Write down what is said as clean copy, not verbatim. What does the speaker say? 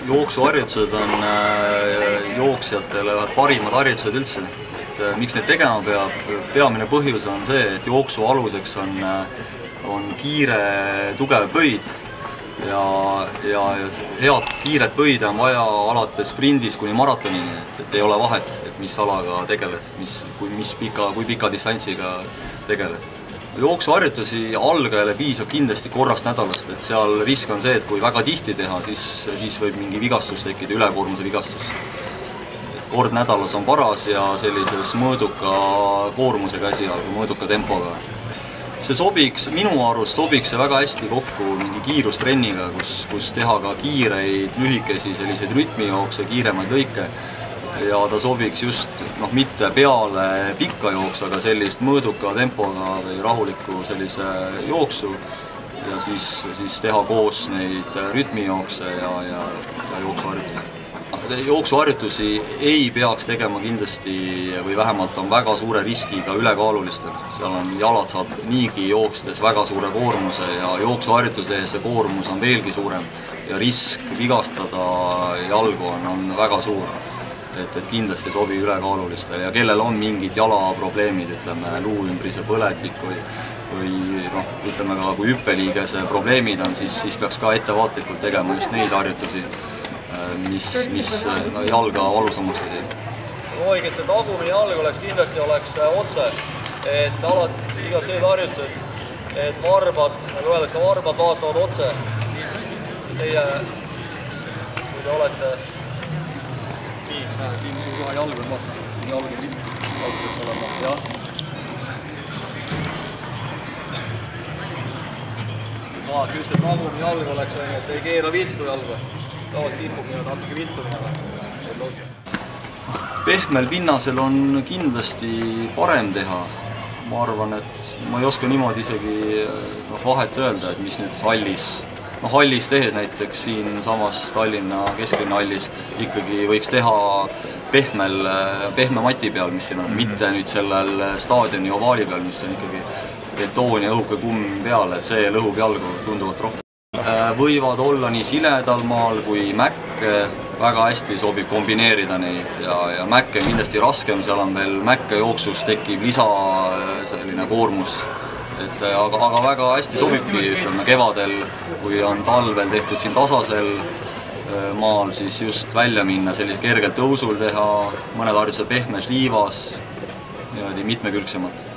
Jooksuharjutused on jooksjatele parimad harjutused üldse. Miks neid tegema peab? Peamine põhjus on see, et jooksu aluseks on kiire, tugev pöid ja head kiiret pöida on vaja alates sprindis kuni maratonini, et ei ole vahet, et mis alaga tegeled, kui pika distantsiga tegeled. Jooksuharjutusi algajale piisab kindlasti korrast nädalast, et seal risk on see, et kui väga tihti teha, siis võib mingi vigastus tekkida, ülekoormuse vigastus. Kord nädalas on paras ja sellises mõõduka koormusega esialgu, mõõduka tempoga. See sobiks, minu arust sobiks see väga hästi kokku mingi kiirustrenniga, kus teha ka kiireid, lühikesi selliseid rütmijookse, kiiremaid lõike. Ja ta sobiks just mitte peale pikka jooksu, aga sellist mõõduka tempoga või rahuliku sellise jooksu ja siis teha koos neid rütmijookse ja jooksuharjutusi. Jooksuharjutusi ei peaks tegema kindlasti või vähemalt on väga suure riskiga ülekaalulistel. Seal on jalad saad niigi jookstes väga suure koormuse ja jooksuharjutuse ees see koormus on veelgi suurem ja risk vigastada jalgu on väga suur. Et kindlasti sobi ülekaalulistele ja kellel on mingid jalaprobleemid, ütleme luuümbrise põletik või ütleme ka kui hüppeliigese probleemid on, siis peaks ka ettevaatlikult tegema just neid harjutusi, mis jalga valusamaks ei tee. Loogik, et see tagumine jalg kindlasti oleks otse, et alati igas sellised harjutused, et varbad, nagu öeldakse, varbad vaatavad otse. Teie, kui te olete siin sul kohe jalg on vaata, siin jalg on viltu, jalg peaks olema, jah. Just, et tagumine jalg oleks, et ei keera viltu jalgu. Tavaliselt ilmub natuke viltu minema. Pehmel pinnasel on kindlasti parem teha. Ma arvan, et ma ei oska niimoodi isegi vahet öelda, et mis nüüd hallis tehes näiteks siin samas Tallinna kesklinna hallis ikkagi võiks teha pehme mati peal, mis siin on, mitte nüüd sellel staadioni ovaali peal, mis on ikkagi betoon ja õhuke kumm peal, et see lõhub jalgu tunduvalt rohkem. Võivad olla nii siledal maal kui mäkke, väga hästi sobib kombineerida neid ja mäkke on kindlasti raskem, seal on veel mäkke jooksus tekib lisa selline koormus. Aga väga hästi sobibki, ütleme kevadel, kui on talvel tehtud siin tasasel maal, siis just välja minna, sellise kergelt tõusul teha, mõned harjutused pehmes liivas, mitmekülgsemalt.